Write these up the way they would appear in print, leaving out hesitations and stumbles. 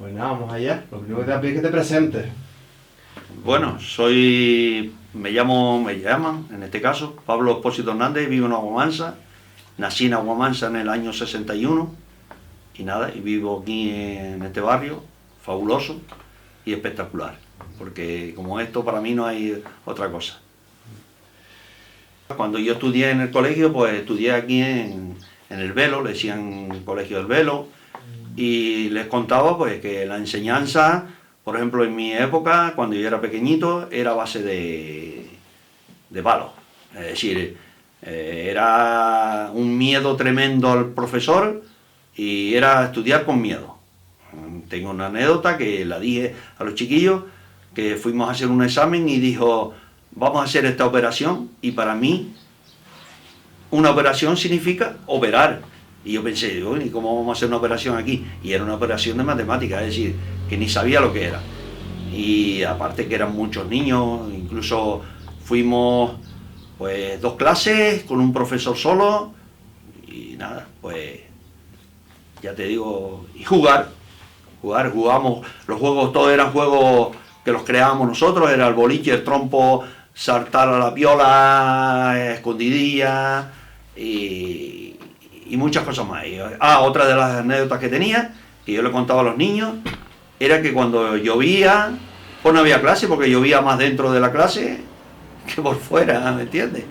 Pues nada, vamos allá. Lo primero que te voy a pedir es que te presentes. Bueno, me llaman, en este caso, Pablo Expósito Hernández, vivo en Aguamansa, nací en Aguamansa en el año 61 y nada, y vivo aquí en este barrio, fabuloso y espectacular, porque como esto para mí no hay otra cosa. Cuando yo estudié en el colegio, pues estudié aquí en el Velo, le decían Colegio del Velo, y les contaba pues que la enseñanza, por ejemplo en mi época, cuando yo era pequeñito, era a base de palos. Es decir, era un miedo tremendo al profesor y era estudiar con miedo. Tengo una anécdota que la dije a los chiquillos, que fuimos a hacer un examen y dijo, vamos a hacer esta operación, y para mí una operación significa operar. Y yo pensé, digo, ¿y cómo vamos a hacer una operación aquí? Y era una operación de matemáticas, es decir, que ni sabía lo que era. Y aparte que eran muchos niños, incluso fuimos pues 2 clases con un profesor solo, y nada, pues ya te digo, y jugamos, los juegos todos eran juegos que los creábamos nosotros, era el boliche, el trompo, saltar a la piola, escondidilla y muchas cosas más. Otra de las anécdotas que tenía, que yo le contaba a los niños, era que cuando llovía, pues no había clase, porque llovía más dentro de la clase que por fuera, ¿me entiendes?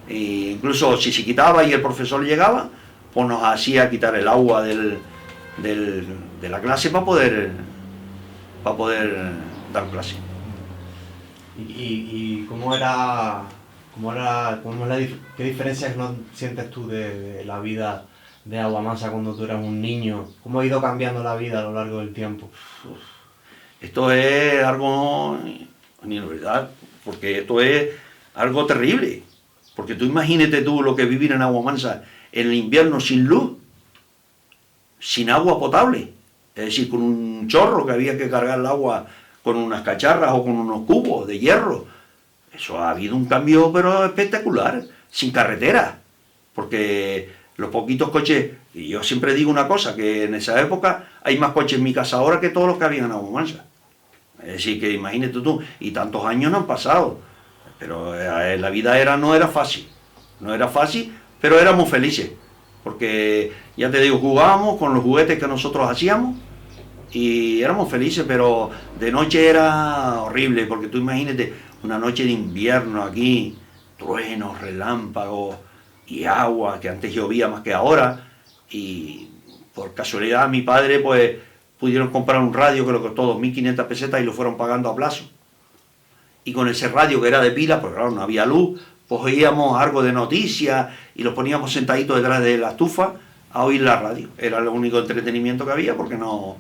E incluso si se quitaba y el profesor llegaba, pues nos hacía quitar el agua de la clase para poder dar clase. ¿Y qué diferencias no sientes tú de la vida de Aguamansa cuando tú eras un niño? ¿Cómo ha ido cambiando la vida a lo largo del tiempo? Esto es algo ni verdad, porque esto es algo terrible. Porque tú imagínate tú lo que es vivir en Aguamansa en el invierno sin luz, sin agua potable, es decir, con un chorro que había que cargar el agua con unas cacharras o con unos cubos de hierro. Eso ha habido un cambio pero espectacular, sin carretera, porque los poquitos coches, y yo siempre digo una cosa, que en esa época hay más coches en mi casa ahora que todos los que habían en Aguamansa. Es decir, que imagínate tú, y tantos años no han pasado, pero la vida no era fácil, pero éramos felices, porque ya te digo, jugábamos con los juguetes que nosotros hacíamos, y éramos felices, pero de noche era horrible, porque tú imagínate una noche de invierno aquí, truenos, relámpagos y agua, que antes llovía más que ahora, y por casualidad mi padre pues pudieron comprar un radio que lo costó 2.500 pesetas y lo fueron pagando a plazo, y con ese radio que era de pila, pues claro, no había luz, pues oíamos algo de noticias y los poníamos sentaditos detrás de la estufa a oír la radio, era el único entretenimiento que había, porque no.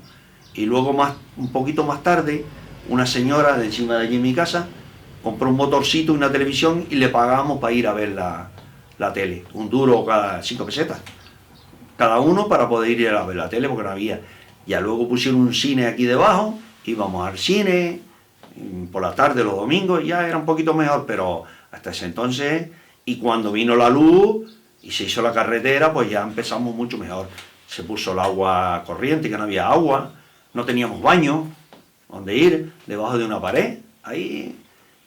Y luego un poquito más tarde, una señora de encima de allí en mi casa compró un motorcito y una televisión y le pagábamos para ir a ver la tele, un duro cada 5 pesetas, cada uno, para poder ir a ver la tele, porque no había. Ya luego pusieron un cine aquí debajo, íbamos al cine, por la tarde, los domingos, ya era un poquito mejor, pero hasta ese entonces, y cuando vino la luz y se hizo la carretera, pues ya empezamos mucho mejor. Se puso el agua corriente, que no había agua, no teníamos baño donde ir, debajo de una pared, ahí,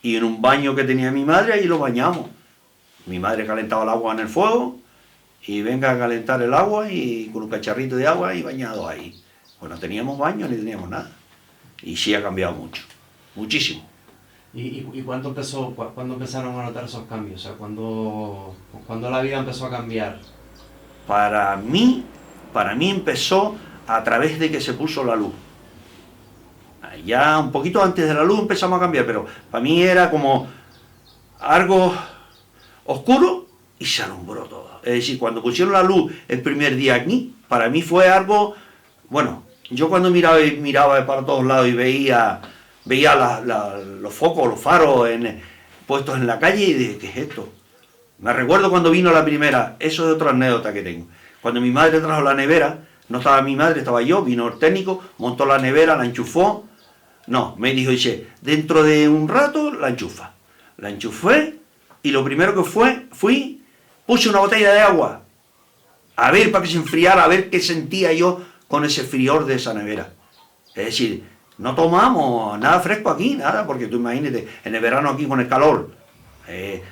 y en un baño que tenía mi madre, ahí lo bañamos. Mi madre calentaba el agua en el fuego, y venga a calentar el agua, y con un cacharrito de agua, y bañado ahí. Pues no teníamos baño, ni teníamos nada. Y sí ha cambiado mucho, muchísimo. ¿Y cuándo empezaron a notar esos cambios? O sea, ¿cuándo la vida empezó a cambiar? Para mí empezó a través de que se puso la luz. Ya un poquito antes de la luz empezamos a cambiar, pero para mí era como algo oscuro y se alumbró todo. Es decir, cuando pusieron la luz el primer día aquí, para mí fue algo, bueno, yo cuando miraba para todos lados y veía los focos, los faros puestos en la calle, y dije, ¿qué es esto? Me recuerdo cuando vino la primera, eso es otra anécdota que tengo. Cuando mi madre trajo la nevera, no estaba mi madre, estaba yo, vino el técnico, montó la nevera, la enchufó. No, me dice, dentro de un rato la enchufa. La enchufé, y lo primero que puse una botella de agua, a ver, para que se enfriara, a ver qué sentía yo con ese frior de esa nevera. Es decir, no tomamos nada fresco aquí, nada, porque tú imagínate, en el verano aquí con el calor,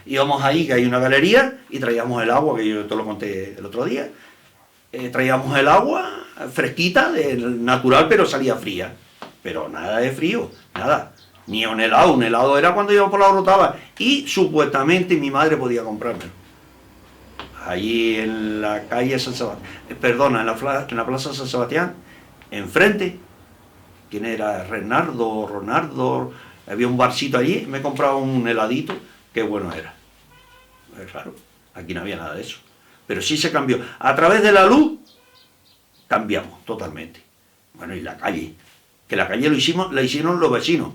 íbamos ahí, que hay una galería, y traíamos el agua, que yo te lo conté el otro día, traíamos el agua fresquita, natural, pero salía fría. Pero nada de frío, nada. Ni un helado era cuando iba por la Orotava, y supuestamente mi madre podía comprármelo. Allí en la calle San Sebastián, perdona, en la plaza San Sebastián, enfrente, ¿quién era? Ronaldo, había un barcito allí, me compraba un heladito, qué bueno era. Claro, aquí no había nada de eso. Pero sí se cambió. A través de la luz, cambiamos totalmente. Bueno, y la calle, que la calle la hicieron los vecinos.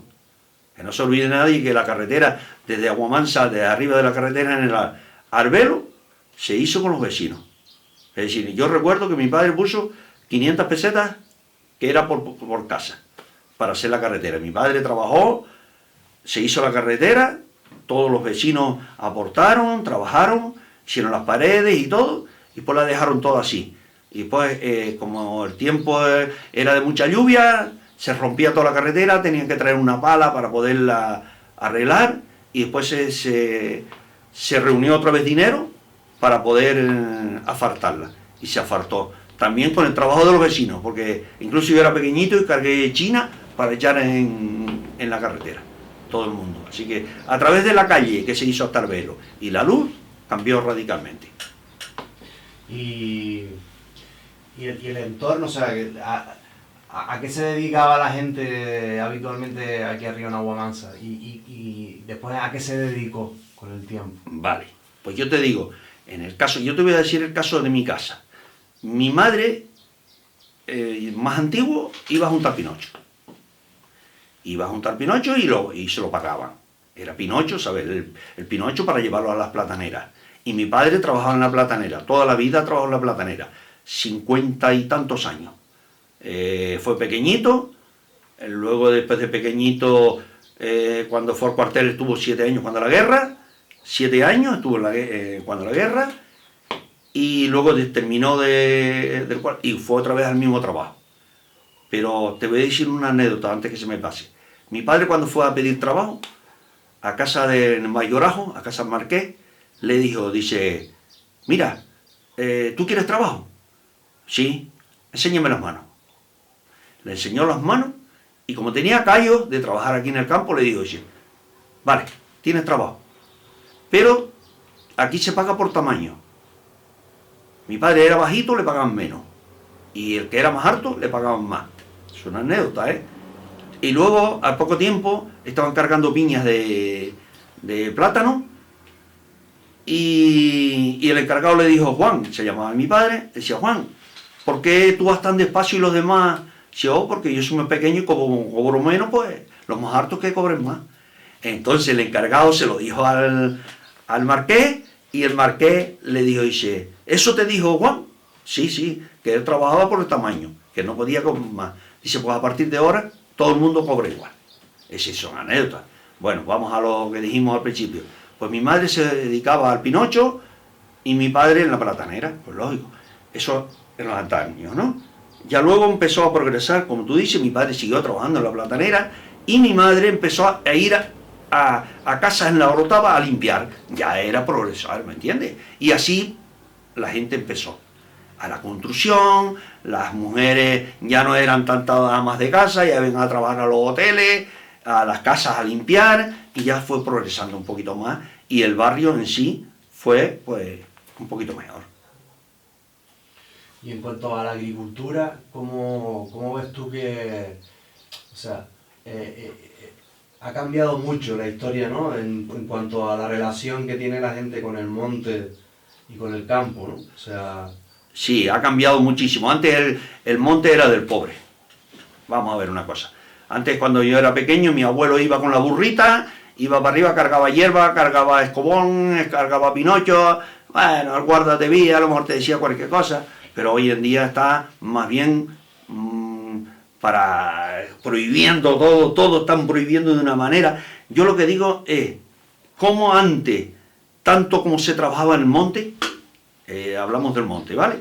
Que no se olvide nadie que la carretera, desde Aguamansa, de arriba de la carretera en el Arbelo, se hizo con los vecinos. Es decir, yo recuerdo que mi padre puso 500 pesetas, que era por casa, para hacer la carretera. Mi padre trabajó, se hizo la carretera, todos los vecinos aportaron, trabajaron, hicieron las paredes y todo, y pues la dejaron todo así. Y pues, como el tiempo era de mucha lluvia, se rompía toda la carretera, tenían que traer una pala para poderla arreglar, y después se reunió otra vez dinero para poder asfaltarla, y se asfaltó. También con el trabajo de los vecinos, porque incluso yo era pequeñito y cargué china para echar en la carretera, todo el mundo. Así que a través de la calle que se hizo hasta Arbelo y la luz, cambió radicalmente. Y el entorno, o sea, ¿a qué se dedicaba la gente habitualmente aquí arriba en Aguamansa? Y después, ¿a qué se dedicó con el tiempo? Vale, pues yo te digo, en el caso, yo te voy a decir el caso de mi casa. Mi madre, más antiguo, iba a juntar Pinocho. Iba a juntar Pinocho y se lo pagaban. Era Pinocho, ¿sabes? El Pinocho para llevarlo a las plataneras. Y mi padre trabajaba en la platanera, toda la vida trabajó en la platanera, 50 y tantos años. Fue pequeñito, luego después de pequeñito, cuando fue al cuartel estuvo 7 años cuando la guerra, 7 años estuvo cuando la guerra, y luego terminó del cuartel y fue otra vez al mismo trabajo. Pero te voy a decir una anécdota antes que se me pase. Mi padre, cuando fue a pedir trabajo a casa de Mayorajo, a casa Marqués, le dice, mira, ¿tú quieres trabajo? Sí, enséñame las manos. Le enseñó las manos, y como tenía callos de trabajar aquí en el campo, le dijo, vale, tienes trabajo, pero aquí se paga por tamaño. Mi padre era bajito, le pagaban menos, y el que era más alto, le pagaban más. Es una anécdota, ¿eh? Y luego, al poco tiempo, estaban cargando piñas de plátano, y el encargado le dijo, Juan, se llamaba mi padre, decía, Juan, ¿por qué tú vas tan despacio y los demás? Dice, porque yo soy muy pequeño y como cobro menos, pues los más hartos que cobren más. Entonces el encargado se lo dijo al marqués, y el marqués le dijo, dice, ¿eso te dijo Juan? Sí, que él trabajaba por el tamaño, que no podía cobrar más. Dice, pues a partir de ahora todo el mundo cobra igual. Esas son anécdotas. Bueno, vamos a lo que dijimos al principio. Pues mi madre se dedicaba al Pinocho y mi padre en la platanera, pues lógico. Eso en los antaños, ¿no? Ya luego empezó a progresar, como tú dices, mi padre siguió trabajando en la platanera y mi madre empezó a ir a casas en la Orotava a limpiar. Ya era progresar, ¿me entiendes? Y así la gente empezó. A la construcción, las mujeres ya no eran tantas amas de casa, ya iban a trabajar a los hoteles, a las casas a limpiar, y ya fue progresando un poquito más, y el barrio en sí fue, pues, un poquito mejor. Y en cuanto a la agricultura, ¿cómo ves tú que, o sea, ha cambiado mucho la historia, ¿no? En cuanto a la relación que tiene la gente con el monte y con el campo, ¿no? O sea... Sí, ha cambiado muchísimo. Antes el monte era del pobre. Vamos a ver una cosa. Antes, cuando yo era pequeño, mi abuelo iba con la burrita, iba para arriba, cargaba hierba, cargaba escobón, cargaba pinocho. Bueno, el guarda te vía, a lo mejor te decía cualquier cosa, pero hoy en día está más bien prohibiendo todo están prohibiendo de una manera. Yo lo que digo es, como antes, tanto como se trabajaba en el monte, hablamos del monte, ¿vale?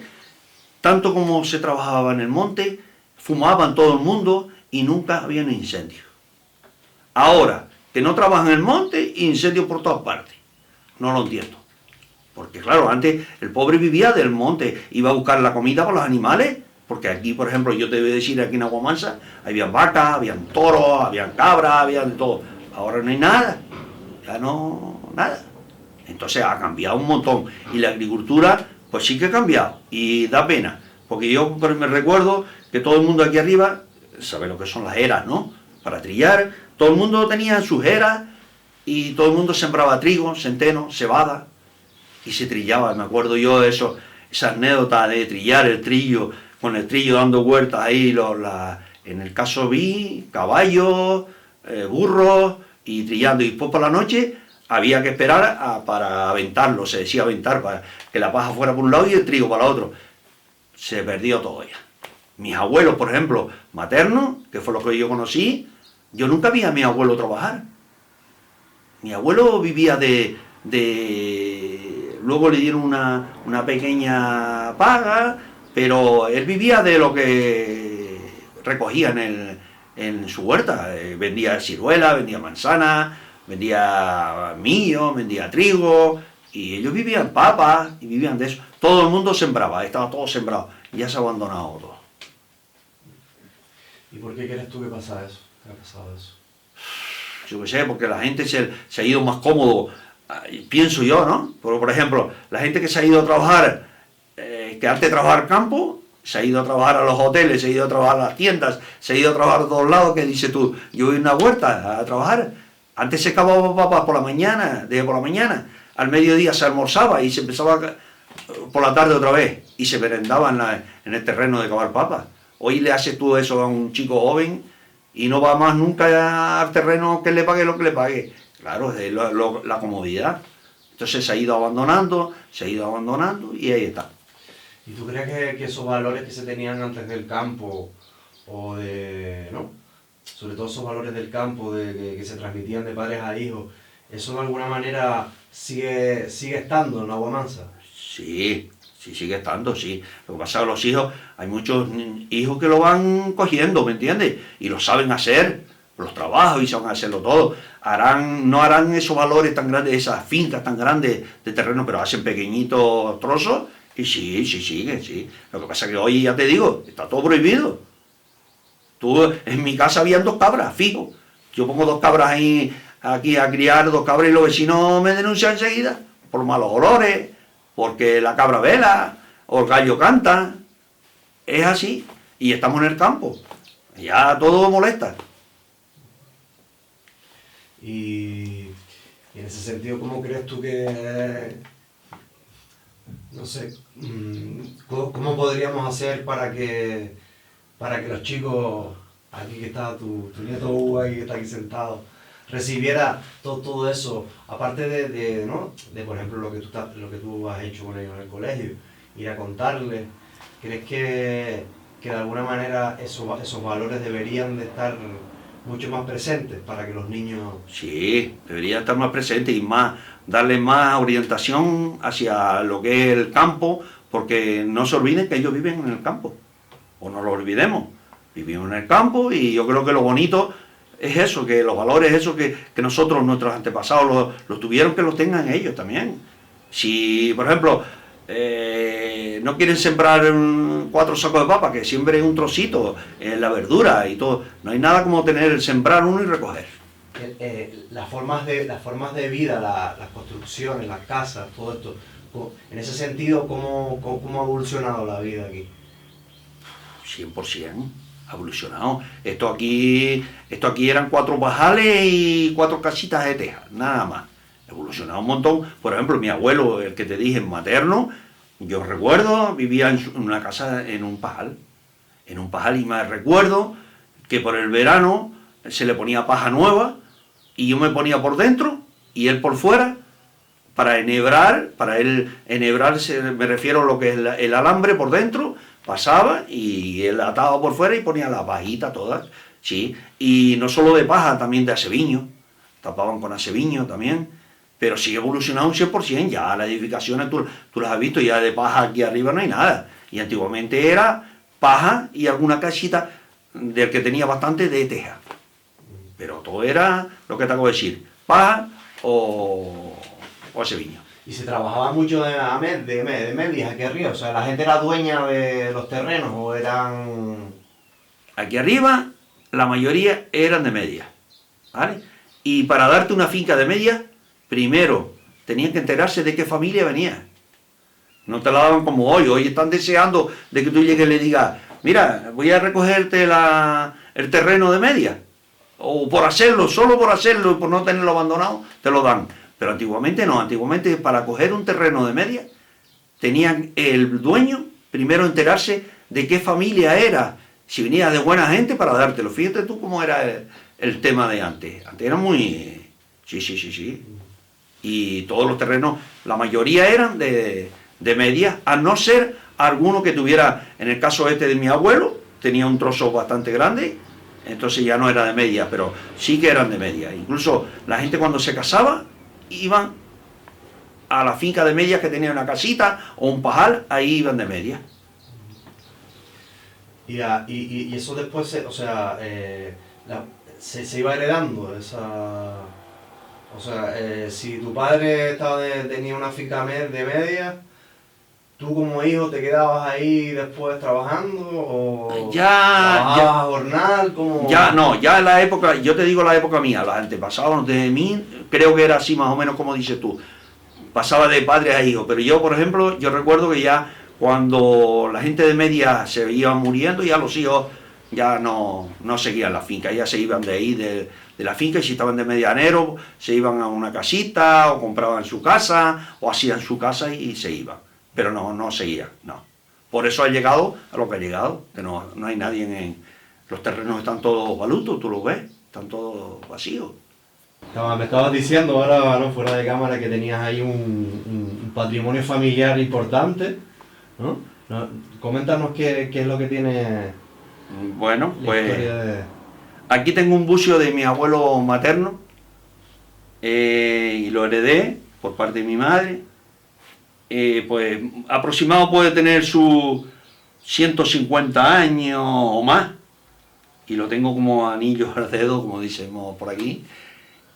Tanto como se trabajaba en el monte, fumaban todo el mundo, y nunca había un incendio. Ahora, que no trabajan en el monte, incendios por todas partes. No lo entiendo. Porque claro, antes el pobre vivía del monte, iba a buscar la comida para los animales, porque aquí, por ejemplo, yo te voy a decir, aquí en Aguamansa, había vacas, habían toros, habían cabras, había de todo. Ahora no hay nada, ya no, nada. Entonces ha cambiado un montón. Y la agricultura, pues sí que ha cambiado. Y da pena, porque yo me recuerdo que todo el mundo aquí arriba, sabe lo que son las eras, ¿no? Para trillar, todo el mundo tenía sus eras y todo el mundo sembraba trigo, centeno, cebada y se trillaba. Me acuerdo yo de eso, esa anécdota de trillar el trillo, con el trillo dando vueltas ahí, en el caso vi caballos, burros y trillando. Y después por la noche había que esperar para aventarlo, se decía aventar, para que la paja fuera por un lado y el trigo para el otro. Se perdió todo ya. Mis abuelos, por ejemplo, maternos, que fue lo que yo conocí, yo nunca vi a mi abuelo trabajar. Mi abuelo vivía luego le dieron una pequeña paga, pero él vivía de lo que recogía en su huerta. Vendía ciruela, vendía manzana, vendía millo, vendía trigo, y ellos vivían papas y vivían de eso. Todo el mundo sembraba, estaba todo sembrado, y ya se ha abandonado todo. ¿Y por qué crees tú que pasa eso? ¿Qué ha pasado eso? Yo qué sé, porque la gente se ha ido más cómodo, pienso yo, ¿no? Por ejemplo, la gente que se ha ido a trabajar, que antes de trabajar campo, se ha ido a trabajar a los hoteles, se ha ido a trabajar a las tiendas, se ha ido a trabajar a todos lados, que dices tú, yo voy a una huerta a trabajar. Antes se cavaba papas por la mañana, al mediodía se almorzaba y se empezaba por la tarde otra vez, y se merendaba en el terreno de cavar papas. Hoy le haces tú eso a un chico joven y no va más nunca al terreno que le pague lo que le pague. Claro, es la comodidad. Entonces se ha ido abandonando y ahí está. ¿Y tú crees que esos valores que se tenían antes del campo, o ¿no? Sobre todo esos valores del campo, que se transmitían de padres a hijos, eso de alguna manera sigue estando en Aguamansa? Sí, sigue estando, sí. Lo que pasa es que los hijos, hay muchos hijos que lo van cogiendo, ¿me entiendes? Y lo saben hacer, los trabajos y saben hacerlo todo. No harán esos valores tan grandes, esas fincas tan grandes de terreno, pero hacen pequeñitos trozos y sí, siguen, sí. Lo que pasa es que hoy, ya te digo, está todo prohibido. En mi casa habían 2 cabras, fijo. Yo pongo 2 cabras ahí, aquí a criar 2 cabras y los vecinos me denuncian enseguida por malos olores, porque la cabra vela o el gallo canta. Es así. Y estamos en el campo. Ya todo molesta. Y en ese sentido, ¿cómo crees tú que, no sé, cómo podríamos hacer para que los chicos, aquí que está tu nieto Hugo, ahí que está aquí sentado, recibiera todo eso, aparte ¿no? de por ejemplo lo que tú has hecho con ellos en el colegio, ir a contarles? ¿Crees que de alguna manera esos valores deberían de estar mucho más presentes para que los niños... Sí, debería estar más presente y darle más orientación hacia lo que es el campo, porque no se olviden que ellos viven en el campo, o no lo olvidemos, vivimos en el campo. Y yo creo que lo bonito es eso, que los valores, eso que nosotros, nuestros antepasados, los tuvieron, que los tengan ellos también. Si, por ejemplo, no quieren sembrar 4 sacos de papa, que siembren un trocito, la verdura y todo. No hay nada como sembrar uno y recoger. Las formas de vida, las construcciones, las casas, todo esto, en ese sentido, ¿cómo ha evolucionado la vida aquí? 100% ha evolucionado. Esto aquí eran 4 bajales y 4 casitas de teja, nada más. Ha evolucionado un montón. Por ejemplo, mi abuelo, el que te dije, materno, yo recuerdo, vivía en una casa en un pajal, y me recuerdo que por el verano se le ponía paja nueva y yo me ponía por dentro y él por fuera para enhebrar, me refiero a lo que es el alambre por dentro, pasaba y él ataba por fuera y ponía la pajita todas, sí, y no solo de paja, también de aceviño, tapaban con aceviño también. Pero sigue evolucionando un 100%, ya las edificaciones tú las has visto, ya de paja aquí arriba no hay nada. Y antiguamente era paja y alguna casita del que tenía bastante de teja. Pero todo era lo que te acabo de decir, paja o ese viño. Y se trabajaba mucho de medias aquí arriba, o sea, la gente era dueña de los terrenos o eran... Aquí arriba la mayoría eran de media, ¿vale? Y para darte una finca de media, primero tenían que enterarse de qué familia venía. No te la daban como hoy están deseando de que tú llegues y le digas, mira, voy a recogerte el terreno de media. O por hacerlo, solo por hacerlo y por no tenerlo abandonado, te lo dan. Pero antiguamente no, antiguamente para coger un terreno de media, tenían el dueño primero enterarse de qué familia era, si venía de buena gente para dártelo. Fíjate tú cómo era el tema de antes. Antes era muy... Sí. Y todos los terrenos, la mayoría eran de media, a no ser alguno que tuviera, en el caso este de mi abuelo, tenía un trozo bastante grande, entonces ya no era de media, pero sí que eran de media. Incluso la gente cuando se casaba, iban a la finca de medias que tenía una casita o un pajal, ahí iban de media. Y eso después, se iba heredando esa... O sea, si tu padre tenía una finca de media, ¿tú como hijo te quedabas ahí después trabajando? ¿O trabajabas jornal? ¿Cómo? Ya en la época, yo te digo la época mía, los antepasados de mí, creo que era así más o menos como dices tú. Pasaba de padre a hijo, pero yo, por ejemplo, yo recuerdo que ya cuando la gente de media se iba muriendo, ya los hijos ya no seguían la finca, ya se iban de ahí, de la finca, y si estaban de medianero, se iban a una casita, o compraban su casa, o hacían su casa y se iban. Pero no seguían, no. Por eso ha llegado a lo que ha llegado, que no hay nadie los terrenos están todos balutos, tú lo ves, están todos vacíos. Me estabas diciendo ahora, ¿no?, fuera de cámara, que tenías ahí un patrimonio familiar importante, ¿no? Coméntanos qué es lo que tiene... Bueno, pues aquí tengo un bucio de mi abuelo materno y lo heredé por parte de mi madre. Pues aproximado puede tener sus 150 años o más, y lo tengo como anillo al dedo, como decimos por aquí.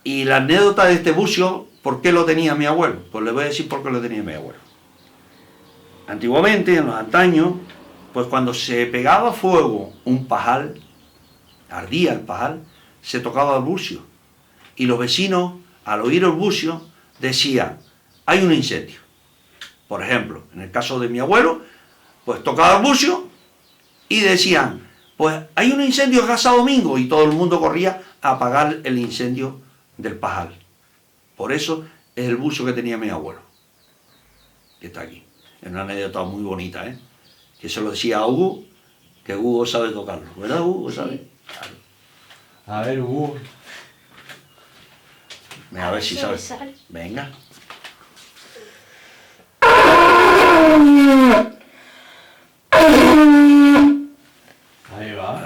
Y la anécdota de este bucio, ¿por qué lo tenía mi abuelo? Pues le voy a decir por qué lo tenía mi abuelo. Antiguamente, en los antaños, pues cuando se pegaba fuego un pajal, ardía el pajal, se tocaba el bucio. Y los vecinos, al oír el bucio, decían, hay un incendio. Por ejemplo, en el caso de mi abuelo, pues tocaba el bucio y decían, pues hay un incendio en Casa Domingo, y todo el mundo corría a apagar el incendio del pajal. Por eso es el bucio que tenía mi abuelo, que está aquí. Es una anécdota muy bonita, ¿eh? Que se lo decía a Hugo, que Hugo sabe tocarlo, ¿verdad, Hugo? ¿Sabe? Claro. A ver, Hugo. A ver si sabe. Venga. Ahí va.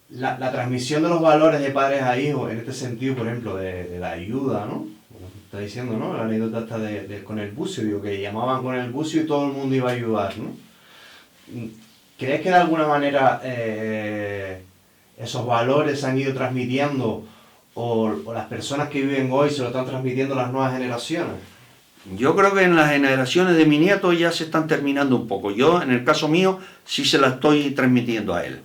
La transmisión de los valores de padres a hijos, en este sentido, por ejemplo, de la ayuda, ¿no? Como está diciendo, ¿no? La anécdota está con el bucio, digo, que llamaban con el bucio y todo el mundo iba a ayudar, ¿no? ¿Crees que de alguna manera esos valores se han ido transmitiendo o las personas que viven hoy se lo están transmitiendo a las nuevas generaciones? Yo creo que en las generaciones de mi nieto ya se están terminando un poco. Yo, en el caso mío, sí se la estoy transmitiendo a él.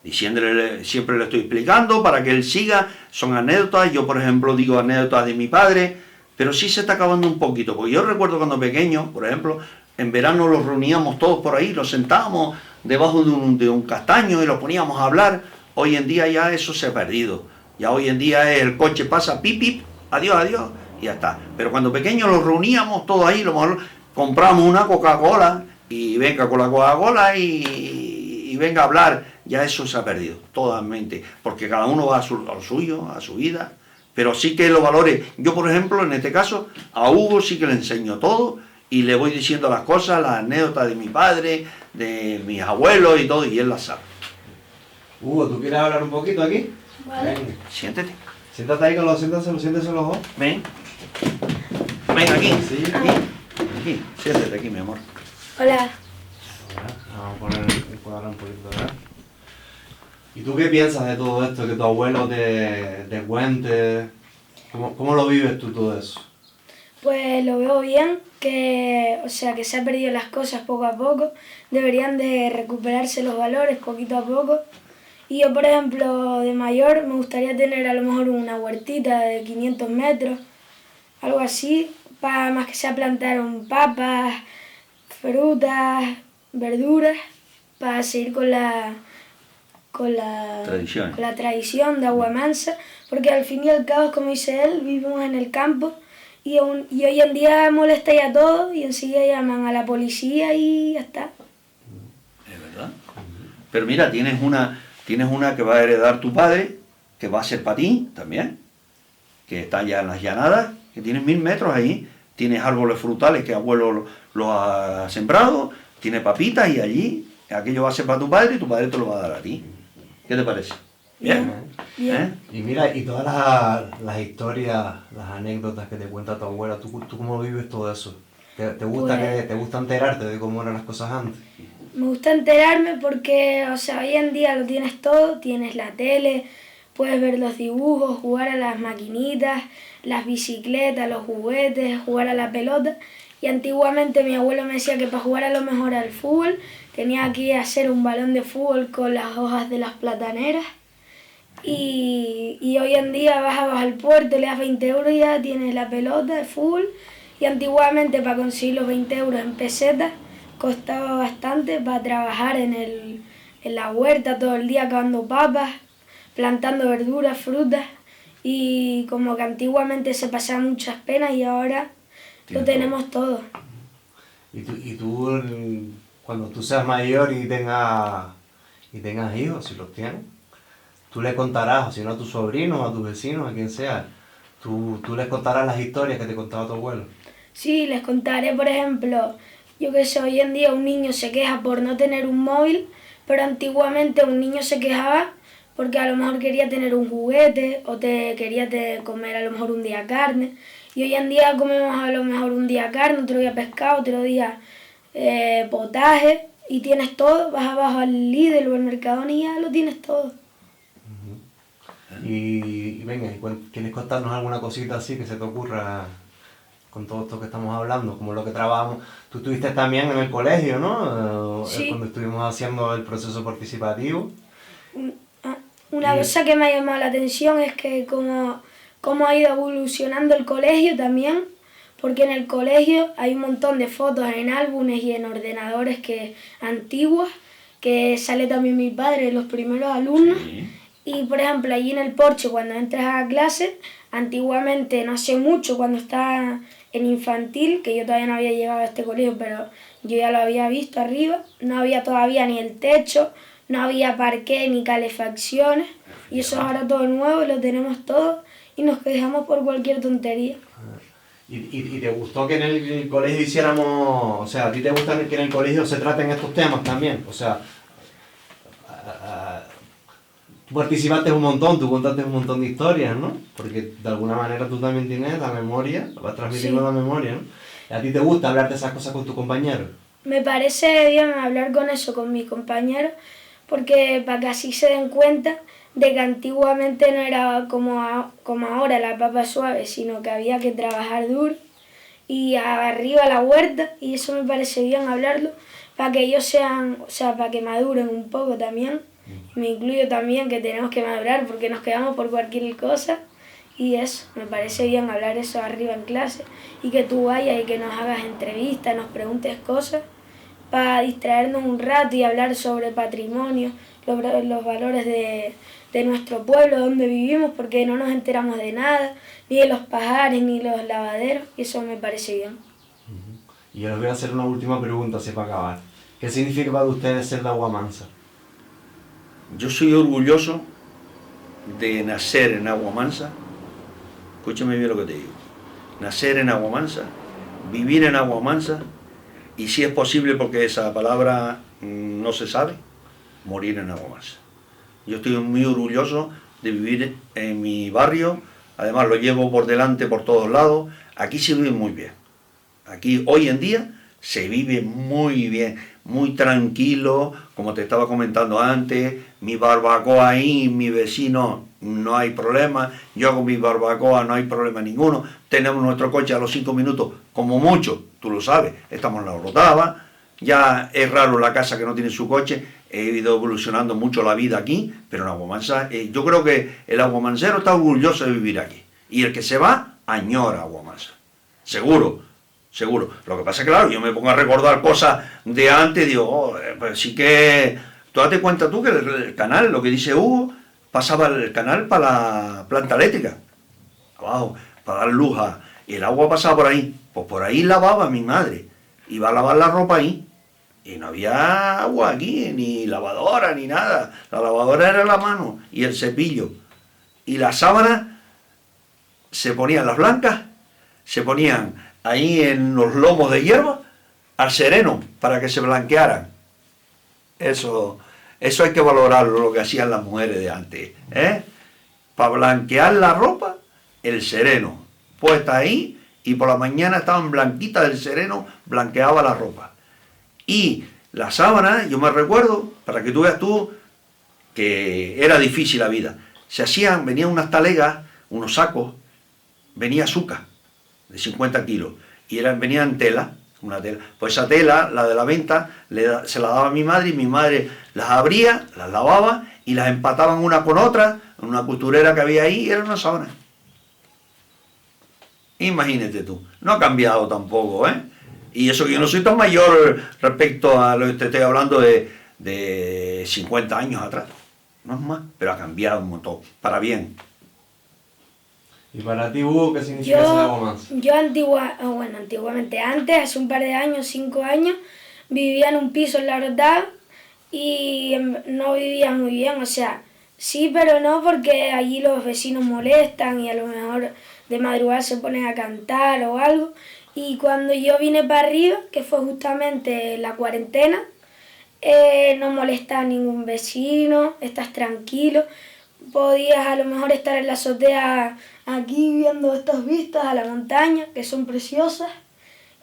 Diciéndole, siempre le estoy explicando para que él siga, son anécdotas. Yo, por ejemplo, digo anécdotas de mi padre, pero sí se está acabando un poquito. Porque yo recuerdo cuando pequeño, por ejemplo, en verano los reuníamos todos por ahí, los sentábamos debajo de un castaño y los poníamos a hablar. Hoy en día ya eso se ha perdido. Ya hoy en día el coche pasa, pip, pip, adiós, adiós, y ya está. Pero cuando pequeños los reuníamos todos ahí, lo mejor compramos una Coca-Cola y venga con la Coca-Cola y venga a hablar. Ya eso se ha perdido totalmente, porque cada uno va a lo suyo, a su vida. Pero sí que los valores, yo por ejemplo, en este caso, a Hugo sí que le enseño todo y le voy diciendo las cosas, las anécdotas de mi padre, de mis abuelos y todo, y él las sabe. Hugo, ¿tú quieres hablar un poquito aquí? Vale. Ven. Siéntate. Siéntate ahí siéntese los dos. Ven. Ven aquí. Sí. Aquí. Siéntate aquí, mi amor. Hola. Vamos a poner un poquito, ¿verdad? ¿Y tú qué piensas de todo esto que tu abuelo te cuente? ¿Cómo lo vives tú todo eso? Pues lo veo bien, que, o sea, que se han perdido las cosas poco a poco, deberían de recuperarse los valores poquito a poco. Y yo, por ejemplo, de mayor me gustaría tener a lo mejor una huertita de 500 metros, algo así, para más que sea plantar papas, frutas, verduras, para seguir Tradiciones. con la tradición de Agua Mansa, porque al fin y al cabo, como dice él, vivimos en el campo y hoy en día molesta ya todo y enseguida llaman a la policía y ya está. Es verdad. Pero mira, tienes una que va a heredar tu padre, que va a ser para ti también, que está ya en las llanadas, que tienes 1000 metros ahí, tienes árboles frutales que abuelo lo ha sembrado, tiene papitas y allí aquello va a ser para tu padre y tu padre te lo va a dar a ti. ¿Qué te parece? ¿Bien? Bien. Y mira, y todas las historias, las anécdotas que te cuenta tu abuela, ¿tú cómo vives todo eso? ¿Te gusta Pues- te gusta enterarte de cómo eran las cosas antes? Me gusta enterarme porque, o sea, hoy en día lo tienes todo, tienes la tele, puedes ver los dibujos, jugar a las maquinitas, las bicicletas, los juguetes, jugar a la pelota. Y antiguamente mi abuelo me decía que para jugar a lo mejor al fútbol tenía que hacer un balón de fútbol con las hojas de las plataneras. Y hoy en día vas al puerto, le das 20 euros y ya tienes la pelota de fútbol. Y antiguamente para conseguir los 20 euros en pesetas costaba bastante para trabajar en la huerta todo el día cavando papas, plantando verduras, frutas. Y como que antiguamente se pasaban muchas penas y ahora lo Tiene tenemos todo. Y tú, cuando tú seas mayor y tengas hijos, si los tienes, tú les contarás, o si no a tus sobrinos, a tus vecinos, a quien sea, tú les contarás las historias que te contaba tu abuelo. Sí, les contaré, por ejemplo, yo que sé, hoy en día un niño se queja por no tener un móvil, pero antiguamente un niño se quejaba porque a lo mejor quería tener un juguete o quería comer a lo mejor un día carne. Y hoy en día comemos a lo mejor un día carne, otro día pescado, otro día potaje y tienes todo, vas abajo al Lidl o al Mercadona y ya lo tienes todo. Y venga, ¿quieres contarnos alguna cosita así que se te ocurra con todo esto que estamos hablando? Como lo que trabajamos. Tú estuviste también en el colegio, ¿no? Sí. Cuando estuvimos haciendo el proceso participativo. Una Y- cosa que me ha llamado la atención es que cómo ha ido evolucionando el colegio también, porque en el colegio hay un montón de fotos en álbumes y en ordenadores antiguas, que sale también mi padre, los primeros alumnos. Sí. Y por ejemplo, allí en el porche, cuando entras a clase, antiguamente, no sé mucho, cuando estaba en infantil, que yo todavía no había llegado a este colegio, pero yo ya lo había visto arriba, no había todavía ni el techo, no había parqué ni calefacciones, y eso es ahora todo nuevo, lo tenemos todo, y nos quejamos por cualquier tontería. ¿Y te gustó que en el colegio hiciéramos, o sea, a ti te gusta que en el colegio se traten estos temas también? O sea, tú participaste un montón, tú contaste un montón de historias, ¿no? Porque de alguna manera tú también tienes la memoria, vas transmitiendo Sí. la memoria, ¿no? ¿Y a ti te gusta hablar de esas cosas con tus compañeros? Me parece bien hablar con eso con mis compañeros, porque para que así se den cuenta de que antiguamente no era como ahora la papa suave, sino que había que trabajar duro y arriba la huerta, y eso me parece bien hablarlo, para que ellos sean, o sea, para que maduren un poco también. Me incluyo también que tenemos que madurar porque nos quedamos por cualquier cosa. Y eso, me parece bien hablar eso arriba en clase y que tú vayas y que nos hagas entrevistas, nos preguntes cosas para distraernos un rato y hablar sobre patrimonio, los valores de nuestro pueblo, donde vivimos, porque no nos enteramos de nada, ni de los pajares, ni los lavaderos, y eso me parece bien. Y yo les voy a hacer una última pregunta, así para acabar. ¿Qué significa para ustedes ser de Agua Mansa? Yo soy orgulloso de nacer en Agua Mansa. Escúchame bien lo que te digo. Nacer en Agua Mansa, vivir en Agua Mansa y, si es posible, porque esa palabra no se sabe, morir en Agua Mansa. Yo estoy muy orgulloso de vivir en mi barrio, además lo llevo por delante por todos lados. Aquí se vive muy bien. Aquí hoy en día se vive muy bien, muy tranquilo, como te estaba comentando antes, mi barbacoa ahí, mi vecino, no hay problema, yo hago mi barbacoa, no hay problema ninguno, tenemos nuestro coche a los 5 minutos, como mucho, tú lo sabes, estamos en la Orotava, ya es raro la casa que no tiene su coche, he ido evolucionando mucho la vida aquí, pero en Aguamansa, yo creo que el aguamansero está orgulloso de vivir aquí, y el que se va, añora Aguamansa, seguro. Seguro. Lo que pasa es que, claro, yo me pongo a recordar cosas de antes y digo, oh, pues sí que... Tú date cuenta tú que el canal, lo que dice Hugo, pasaba el canal para la planta eléctrica, abajo, para dar luz y el agua pasaba por ahí. Pues por ahí lavaba mi madre. Iba a lavar la ropa ahí. Y no había agua aquí, ni lavadora, ni nada. La lavadora era la mano y el cepillo. Y las sábanas se ponían las blancas, se ponían ahí en los lomos de hierba, al sereno, para que se blanquearan. Eso hay que valorarlo, lo que hacían las mujeres de antes, ¿eh? Para blanquear la ropa, el sereno, puesta ahí, y por la mañana estaban blanquitas del sereno, blanqueaba la ropa. Y la sábana, yo me recuerdo, para que tú veas tú, que era difícil la vida. Venían unas talegas, unos sacos, venía azúcar de 50 kilos, y venían tela, una tela. Pues esa tela, la de la venta, se la daba a mi madre, y mi madre las abría, las lavaba, y las empataban una con otra, en una costurera que había ahí, y era una sábana. Imagínate tú, no ha cambiado tampoco, ¿eh? Y eso que yo no soy tan mayor respecto a lo que te estoy hablando de 50 años atrás, no es más, pero ha cambiado un montón, para bien. ¿Y para ti, Hugo, qué significa ser Aguamansa? Yo antiguamente, antes, hace un par de años, 5 años, vivía en un piso en la Orotava y no vivía muy bien, o sea, sí, pero no, porque allí los vecinos molestan y a lo mejor de madrugada se ponen a cantar o algo. Y cuando yo vine para arriba, que fue justamente la cuarentena, no molesta a ningún vecino, estás tranquilo. Podías a lo mejor estar en la azotea aquí viendo estas vistas a la montaña, que son preciosas.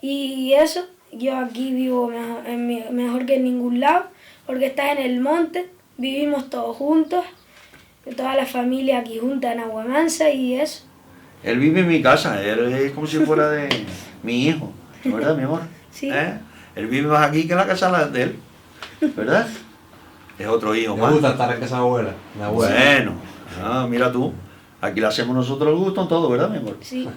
Y eso, yo aquí vivo mejor que en ningún lado, porque estás en el monte, vivimos todos juntos, toda la familia aquí junta en Aguamansa y eso. Él vive en mi casa, él es como si fuera de mi hijo, ¿verdad, mi amor? Sí. Él vive más aquí que en la casa de él, ¿verdad? Es otro hijo Me más. gusta estar en casa de abuela. Bueno, mira tú, aquí le hacemos nosotros el gusto en todo, ¿verdad, mi amor? Sí.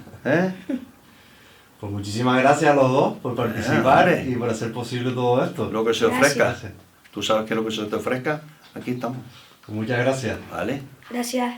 Pues muchísimas gracias a los dos por participar vale. y por hacer posible todo esto. Lo que se ofrezca. Gracias. Tú sabes que lo que se te ofrezca, aquí estamos. Pues muchas gracias. ¿Vale? Gracias.